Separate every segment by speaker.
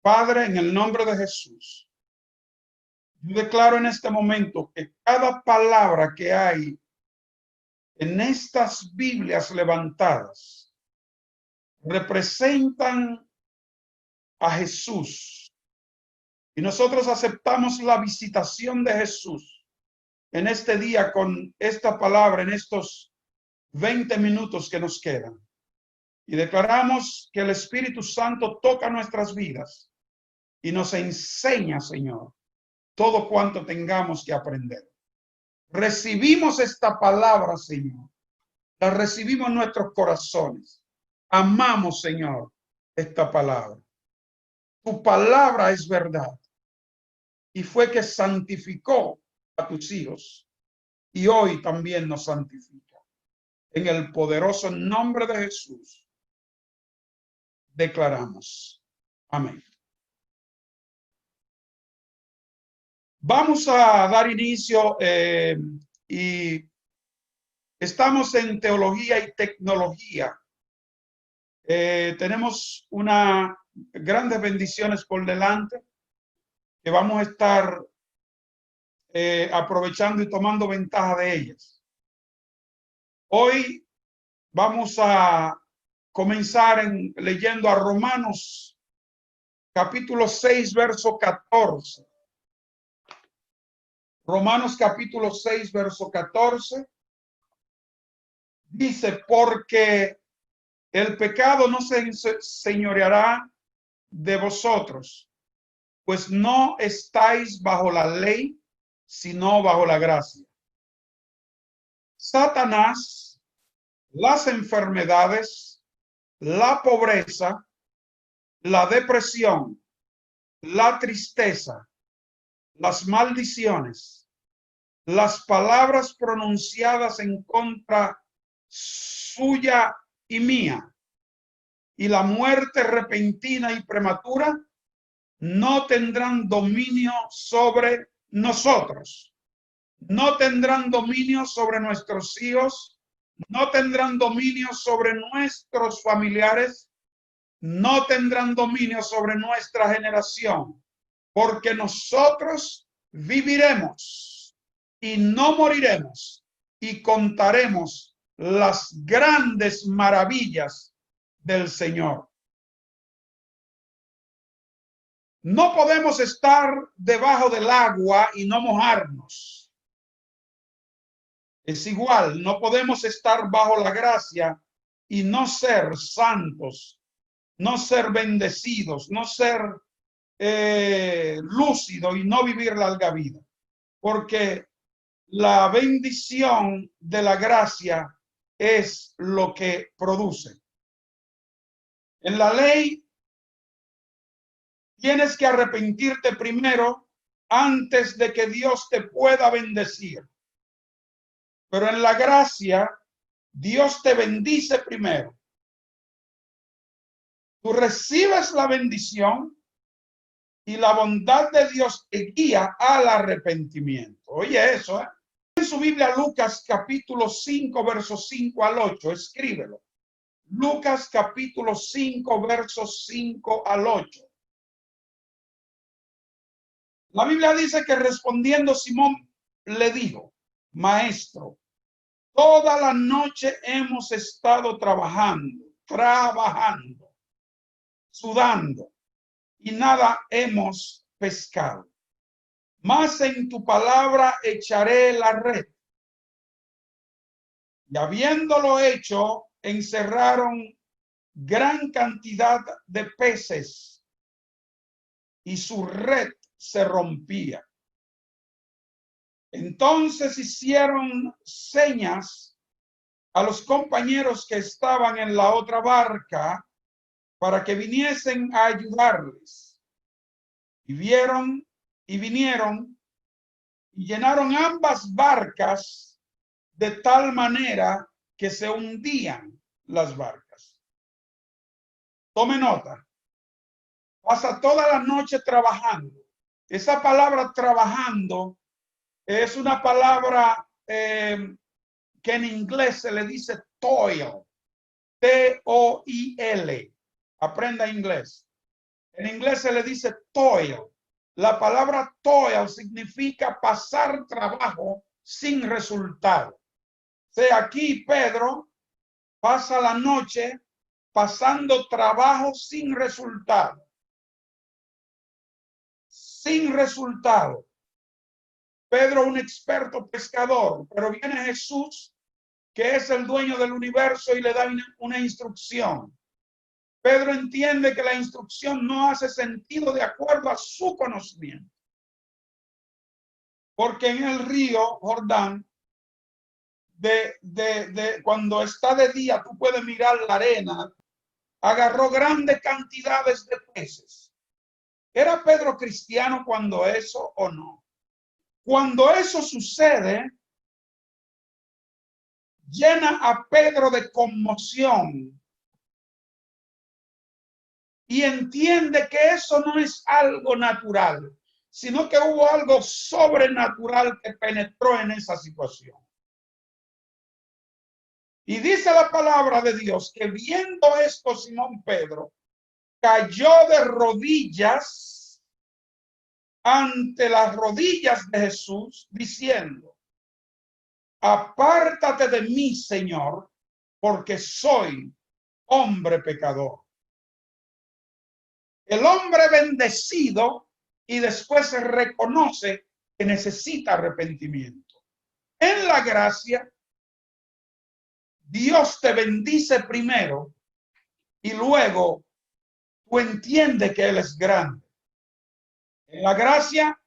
Speaker 1: Padre, en el nombre de Jesús, yo declaro en este momento que cada palabra que hay en estas Biblias levantadas representan a Jesús. Y nosotros aceptamos la visitación de Jesús en este día con esta palabra, en estos 20 minutos que nos quedan. Y declaramos que el Espíritu Santo toca nuestras vidas y nos enseña, Señor, todo cuanto tengamos que aprender. Recibimos esta palabra, Señor. La recibimos en nuestros corazones. Amamos, Señor, esta palabra. Tu palabra es verdad. Y fue que santificó a tus hijos. Y hoy también nos santifica. En el poderoso nombre de Jesús, declaramos. Amén. Vamos a dar inicio y estamos en teología y tecnología. Tenemos unas grandes bendiciones por delante que vamos a estar aprovechando y tomando ventaja de ellas. Hoy vamos a comenzar leyendo a Romanos capítulo 6, verso 14. Romanos capítulo 6, verso 14. Dice, porque el pecado no se enseñoreará de vosotros, pues no estáis bajo la ley, sino bajo la gracia. Satanás, las enfermedades, la pobreza, la depresión, la tristeza, las maldiciones, las palabras pronunciadas en contra suya y mía, y la muerte repentina y prematura no tendrán dominio sobre nosotros, no tendrán dominio sobre nuestros hijos, no tendrán dominio sobre nuestros familiares, no tendrán dominio sobre nuestra generación, porque nosotros viviremos y no moriremos y contaremos las grandes maravillas del Señor. No podemos estar debajo del agua y no mojarnos. Es igual, no podemos estar bajo la gracia y no ser santos, no ser bendecidos, no ser lúcido y no vivir larga vida. Porque la bendición de la gracia es lo que produce. En la ley tienes que arrepentirte primero antes de que Dios te pueda bendecir. Pero en la gracia, Dios te bendice primero. Tú recibes la bendición y la bondad de Dios te guía al arrepentimiento. Oye eso, ¿eh? En su Biblia, Lucas capítulo 5, versos 5 al 8, escríbelo. Lucas capítulo 5, versos 5 al 8. La Biblia dice que respondiendo Simón le dijo, Maestro, toda la noche hemos estado trabajando, sudando, y nada hemos pescado. Mas en tu palabra echaré la red. Y habiéndolo hecho, encerraron gran cantidad de peces y su red se rompía. Entonces hicieron señas a los compañeros que estaban en la otra barca para que viniesen a ayudarles. Y vinieron y llenaron ambas barcas de tal manera que se hundían las barcas. Tome nota. Pasa toda la noche trabajando. Esa palabra trabajando es una palabra que en inglés se le dice toil. T-O-I-L. Aprenda inglés. En inglés se le dice toil. La palabra toil significa pasar trabajo sin resultado. O sea, aquí Pedro pasa la noche pasando trabajo sin resultado. Sin resultado. Pedro, un experto pescador, pero viene Jesús, que es el dueño del universo, y le da una instrucción. Pedro entiende que la instrucción no hace sentido de acuerdo a su conocimiento. Porque en el río Jordán, cuando está de día, tú puedes mirar la arena, agarró grandes cantidades de peces. ¿Era Pedro cristiano cuando eso o no? Cuando eso sucede, llena a Pedro de conmoción y entiende que eso no es algo natural, sino que hubo algo sobrenatural que penetró en esa situación. Y dice la palabra de Dios que viendo esto, Simón Pedro cayó de rodillas ante las rodillas de Jesús, diciendo: apártate de mí, Señor, porque soy hombre pecador. El hombre bendecido y después se reconoce que necesita arrepentimiento. En la gracia, Dios te bendice primero y luego tú entiendes que Él es grande. En la gracia,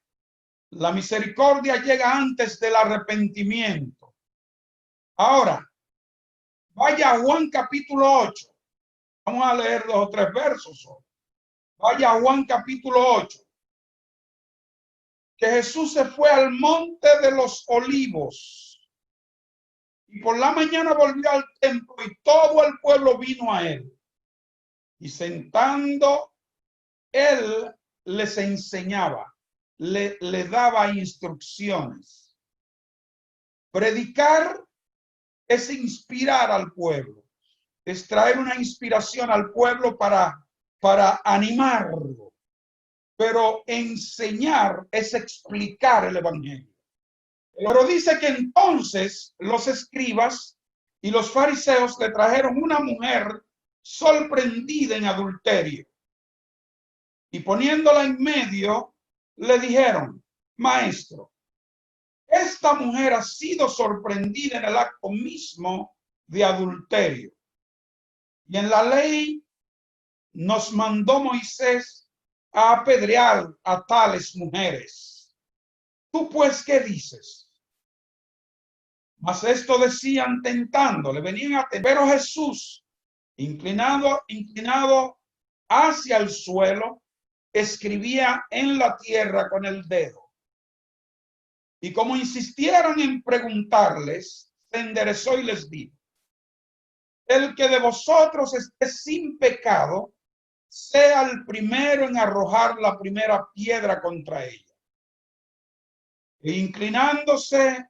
Speaker 1: la misericordia llega antes del arrepentimiento. Ahora, vaya a Juan capítulo 8. Vamos a leer 2 o 3 versos. Vaya a Juan capítulo 8. Que Jesús se fue al monte de los olivos y por la mañana volvió al templo y todo el pueblo vino a él. Y sentando, él les enseñaba, le daba instrucciones. Predicar es inspirar al pueblo, es traer una inspiración al pueblo para animarlo. Pero enseñar es explicar el evangelio. Pero dice que entonces los escribas y los fariseos le trajeron una mujer sorprendida en adulterio. Y poniéndola en medio, le dijeron: maestro, esta mujer ha sido sorprendida en el acto mismo de adulterio. Y en la ley nos mandó Moisés a apedrear a tales mujeres. ¿Tú pues qué dices? Mas esto decían tentándole, venían a tentar. Pero Jesús, inclinado hacia el suelo, escribía en la tierra con el dedo. Y como insistieron en preguntarles, se enderezó y les dijo: el que de vosotros esté sin pecado, sea el primero en arrojar la primera piedra contra ella. E inclinándose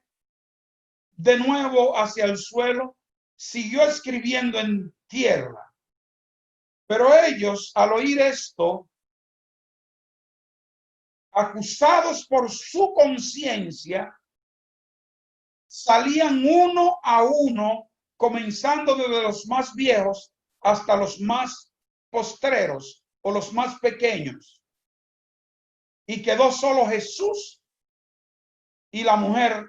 Speaker 1: de nuevo hacia el suelo, siguió escribiendo en tierra. Pero ellos, al oír esto, acusados por su conciencia, salían uno a uno, comenzando desde los más viejos hasta los más postreros o los más pequeños. Y quedó solo Jesús y la mujer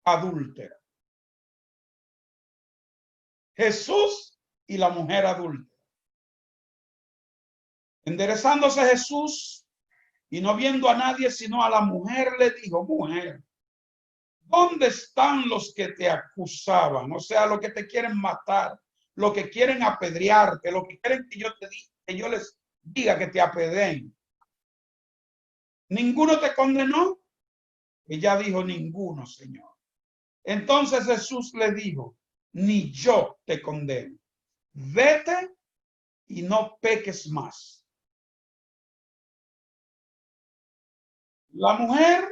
Speaker 1: adúltera. Jesús y la mujer adúltera. Enderezándose Jesús y no viendo a nadie sino a la mujer, le dijo: mujer, ¿dónde están los que te acusaban? O sea, los que te quieren matar, los que quieren apedrearte, los que quieren que yo les diga que te apedreen. ¿Ninguno te condenó? Ella dijo: ninguno, Señor. Entonces Jesús le dijo: ni yo te condeno. Vete y no peques más. La mujer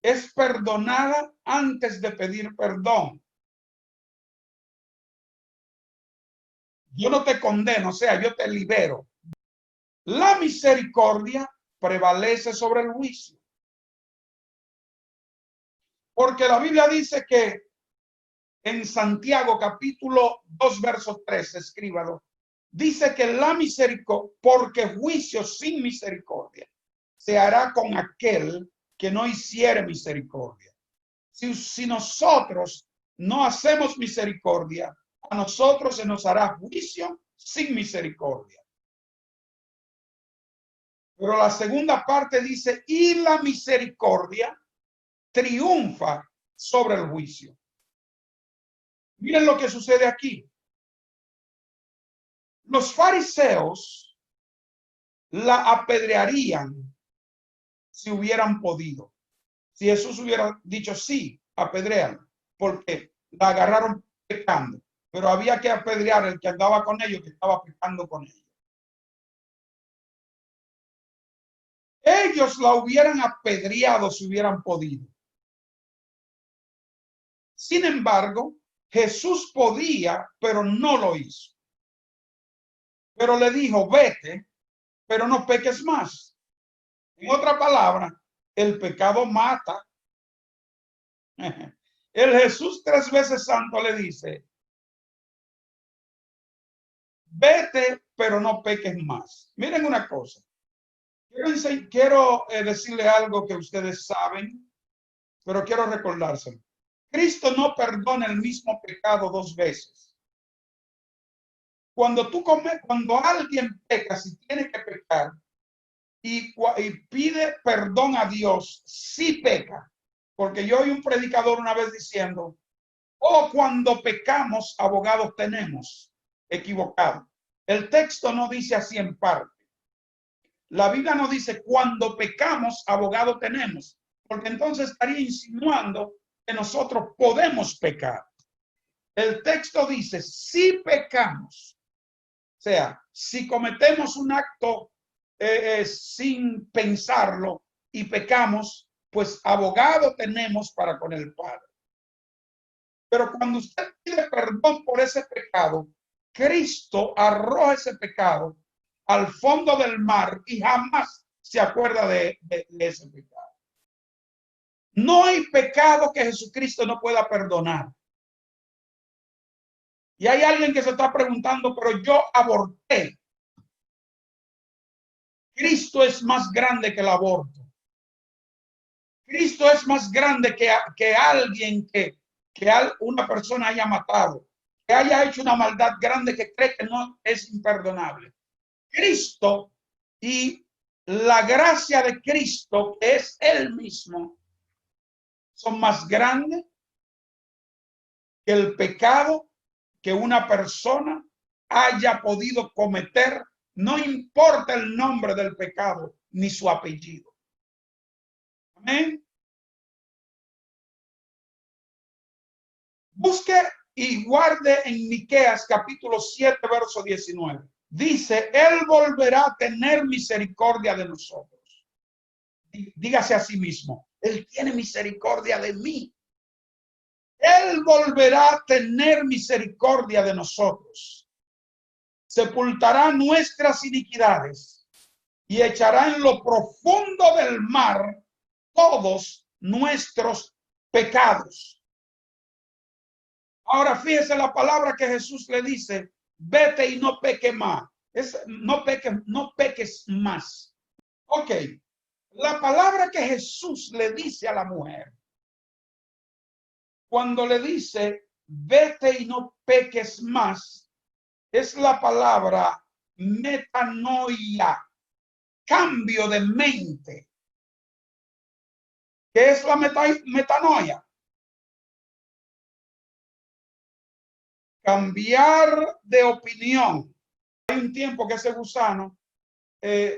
Speaker 1: es perdonada antes de pedir perdón. Yo no te condeno, o sea, yo te libero. La misericordia prevalece sobre el juicio. Porque la Biblia dice que en Santiago capítulo 2 verso 3, escríbalo, dice que la misericordia, porque juicio sin misericordia se hará con aquel que no hiciere misericordia. Si nosotros no hacemos misericordia, a nosotros se nos hará juicio sin misericordia. Pero la segunda parte dice, y la misericordia triunfa sobre el juicio. Miren lo que sucede aquí. Los fariseos la apedrearían si hubieran podido. Si Jesús hubiera dicho sí, apedrean, porque la agarraron pecando, pero había que apedrear al que andaba con ellos, que estaba pecando con ellos. Ellos la hubieran apedreado si hubieran podido. Sin embargo, Jesús podía, pero no lo hizo. Pero le dijo, vete, pero no peques más. En otra palabra, el pecado mata. El Jesús 3 veces santo le dice, vete, pero no peques más. Miren una cosa. Quiero decirle algo que ustedes saben, pero quiero recordárselo. Cristo no perdona el mismo pecado 2 veces. Cuando alguien peca, si tiene que pecar y pide perdón a Dios, sí peca. Porque yo oí un predicador una vez diciendo, cuando pecamos, abogados tenemos. Equivocado. El texto no dice así en parte. La Biblia no dice cuando pecamos, abogado tenemos, porque entonces estaría insinuando que nosotros podemos pecar. El texto dice si pecamos, o sea, si cometemos un acto sin pensarlo y pecamos, pues abogado tenemos para con el Padre. Pero cuando usted pide perdón por ese pecado, Cristo arroja ese pecado al fondo del mar y jamás se acuerda de ese pecado. No hay pecado que Jesucristo no pueda perdonar. Y hay alguien que se está preguntando, pero yo aborté. Cristo es más grande que el aborto. Cristo es más grande que alguien que una persona haya matado, que haya hecho una maldad grande que cree que no es imperdonable. Cristo y la gracia de Cristo, que es Él mismo, son más grandes que el pecado que una persona haya podido cometer, no importa el nombre del pecado ni su apellido. Amén. Busque y guarde en Miqueas capítulo 7, verso 19. Dice, Él volverá a tener misericordia de nosotros. Dígase a sí mismo, Él tiene misericordia de mí. Él volverá a tener misericordia de nosotros. Sepultará nuestras iniquidades y echará en lo profundo del mar todos nuestros pecados. Ahora fíjese la palabra que Jesús le dice, vete y no peque más. No peques más. Ok, la palabra que Jesús le dice a la mujer, cuando le dice, vete y no peques más, es la palabra metanoia, cambio de mente. ¿Qué es la metanoia? Cambiar de opinión. Hay un tiempo que ese gusano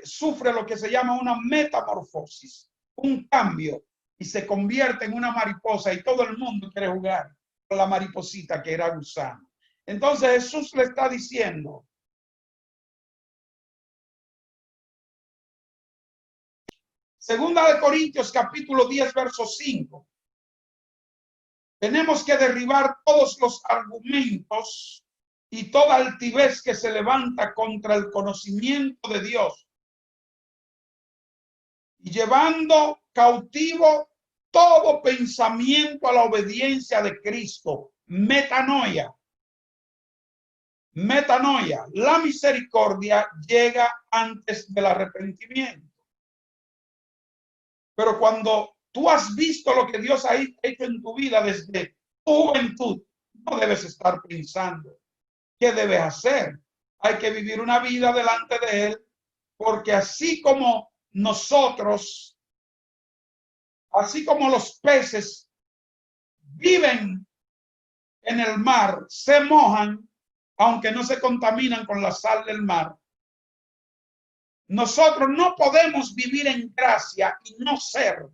Speaker 1: sufre lo que se llama una metamorfosis, un cambio, y se convierte en una mariposa y todo el mundo quiere jugar con la mariposita que era gusano. Entonces Jesús le está diciendo, Segunda de Corintios capítulo 10 verso 5, tenemos que derribar todos los argumentos y toda altivez que se levanta contra el conocimiento de Dios y llevando cautivo todo pensamiento a la obediencia de Cristo. Metanoia. Metanoia. La misericordia llega antes del arrepentimiento. Pero cuando tú has visto lo que Dios ha hecho en tu vida desde tu juventud, no debes estar pensando qué debes hacer. Hay que vivir una vida delante de Él, porque así como nosotros, así como los peces viven en el mar, se mojan, aunque no se contaminan con la sal del mar. Nosotros no podemos vivir en gracia y no ser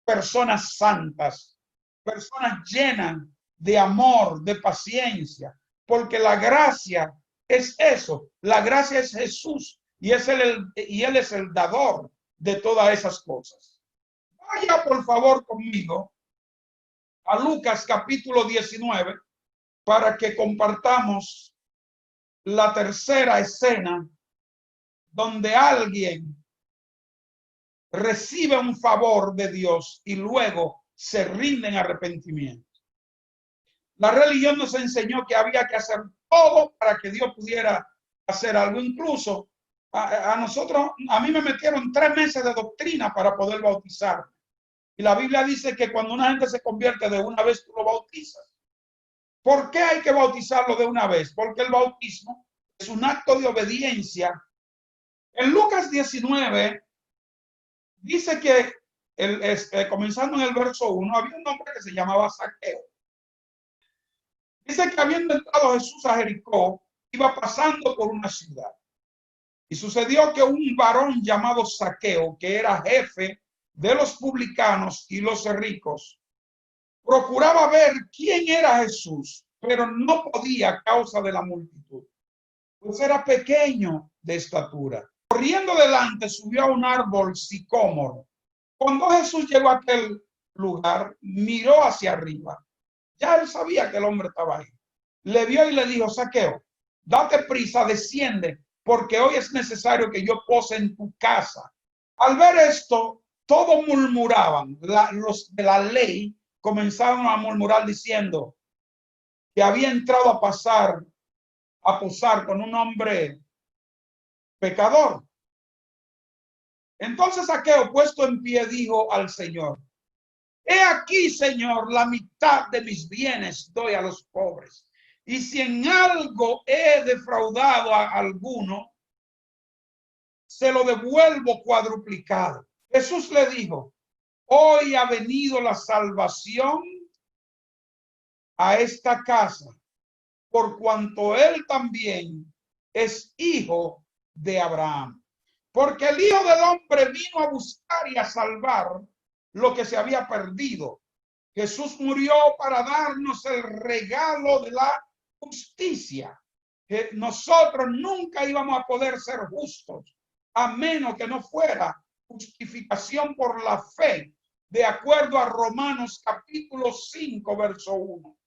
Speaker 1: personas santas, personas llenas de amor, de paciencia, porque la gracia es eso. La gracia es Jesús y Él es el dador de todas esas cosas. Vaya por favor conmigo a Lucas capítulo 19 para que compartamos la tercera escena donde alguien recibe un favor de Dios y luego se rinde en arrepentimiento. La religión nos enseñó que había que hacer todo para que Dios pudiera hacer algo. Incluso a nosotros, a mí me metieron 3 meses de doctrina para poder bautizar. Y la Biblia dice que cuando una gente se convierte de una vez, tú lo bautizas. ¿Por qué hay que bautizarlo de una vez? Porque el bautismo es un acto de obediencia. En Lucas 19 dice que, comenzando en el verso 1, había un hombre que se llamaba Zaqueo. Dice que habiendo entrado Jesús a Jericó, iba pasando por una ciudad. Y sucedió que un varón llamado Zaqueo, que era jefe de los publicanos y los ricos, procuraba ver quién era Jesús, pero no podía a causa de la multitud, pues era pequeño de estatura. Corriendo delante, subió a un árbol sicómoro. Cuando Jesús llegó a aquel lugar, miró hacia arriba. Ya él sabía que el hombre estaba ahí. Le vio y le dijo: Zaqueo, date prisa, desciende, porque hoy es necesario que yo pose en tu casa. Al ver esto, todos murmuraban. Los de la ley comenzaron a murmurar diciendo que había entrado a posar con un hombre pecador. Entonces Zaqueo, puesto en pie, dijo al Señor: he aquí, Señor, la mitad de mis bienes doy a los pobres. Y si en algo he defraudado a alguno, se lo devuelvo cuadruplicado. Jesús le dijo: hoy ha venido la salvación a esta casa, por cuanto él también es hijo de Abraham. Porque el Hijo del Hombre vino a buscar y a salvar lo que se había perdido. Jesús murió para darnos el regalo de la justicia. Que nosotros nunca íbamos a poder ser justos a menos que no fuera justificación por la fe, de acuerdo a Romanos capítulo 5, verso 1.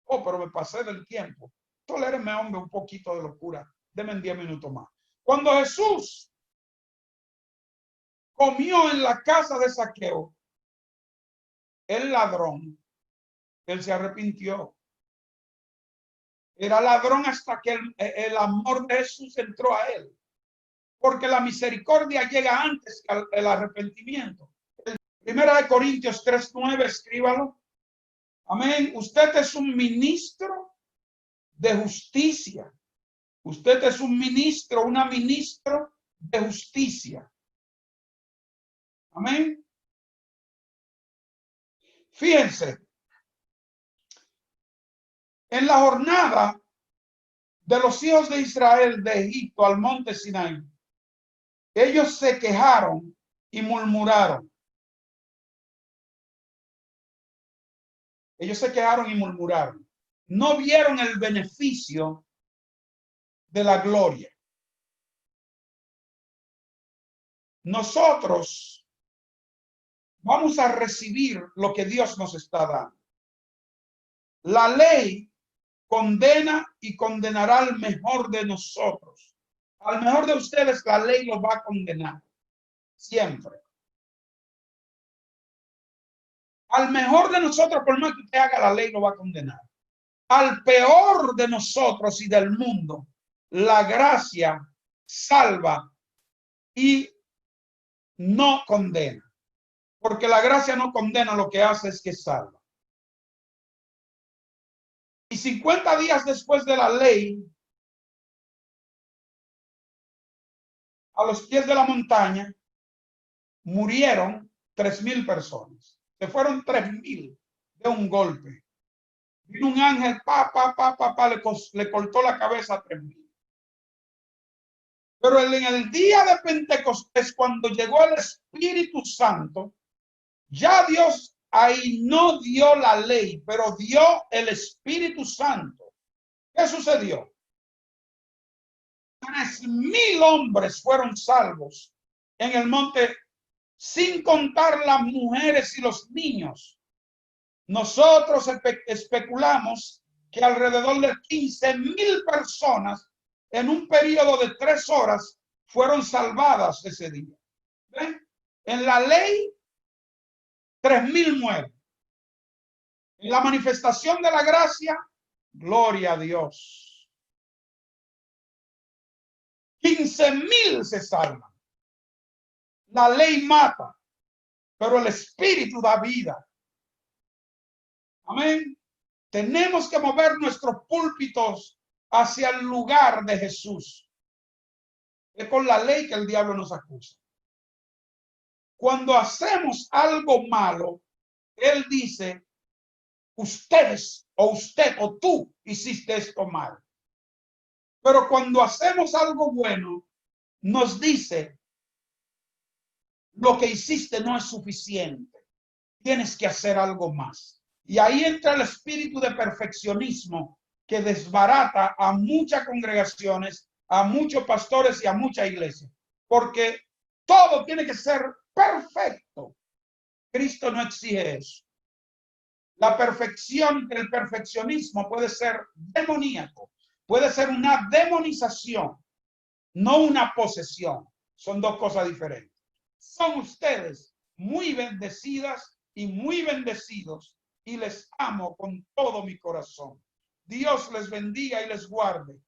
Speaker 1: Oh, pero me pasé del tiempo. Toléreme, hombre, un poquito de locura. Denme 10 minutos más. Cuando Jesús comió en la casa de Zaqueo, el ladrón, él se arrepintió. Era ladrón hasta que el amor de Jesús entró a él. Porque la misericordia llega antes que el arrepentimiento. Primera de Corintios 3:9, escríbalo. Amén. Usted es un ministro de justicia. Usted es un ministro, una ministra de justicia. Amén. Fíjense, en la jornada de los hijos de Israel de Egipto al monte Sinaí, ellos se quejaron y murmuraron. Ellos se quejaron y murmuraron. No vieron el beneficio de la gloria. Nosotros vamos a recibir lo que Dios nos está dando. La ley condena y condenará al mejor de nosotros. Al mejor de ustedes la ley los va a condenar. Siempre. Al mejor de nosotros, por más que usted haga la ley, lo va a condenar. Al peor de nosotros y del mundo, la gracia salva y no condena. Porque la gracia no condena, lo que hace es que salva. Y 50 días después de la ley, a los pies de la montaña, murieron 3,000 personas. Se fueron 3,000 de un golpe. Vino un ángel, le cortó la cabeza a 3,000. Pero en el día de Pentecostés, cuando llegó el Espíritu Santo, ya Dios ahí no dio la ley, pero dio el Espíritu Santo. ¿Qué sucedió? 3,000 hombres fueron salvos en el monte, sin contar las mujeres y los niños. Nosotros especulamos que alrededor de 15,000 personas en un periodo de 3 horas fueron salvadas ese día. ¿Ven? En la ley, 3,000 mueren. En la manifestación de la gracia, gloria a Dios, 15,000 se salvan. La ley mata, pero el Espíritu da vida. Amén. Tenemos que mover nuestros púlpitos hacia el lugar de Jesús. Es con la ley que el diablo nos acusa. Cuando hacemos algo malo, él dice, ustedes o usted o tú hiciste esto mal. Pero cuando hacemos algo bueno, nos dice, lo que hiciste no es suficiente. Tienes que hacer algo más. Y ahí entra el espíritu de perfeccionismo que desbarata a muchas congregaciones, a muchos pastores y a mucha iglesia. Porque todo tiene que ser perfecto. Cristo no exige eso. La perfección, el perfeccionismo puede ser demoníaco, puede ser una demonización, no una posesión. Son dos cosas diferentes. Son ustedes muy bendecidas y muy bendecidos y les amo con todo mi corazón. Dios les bendiga y les guarde.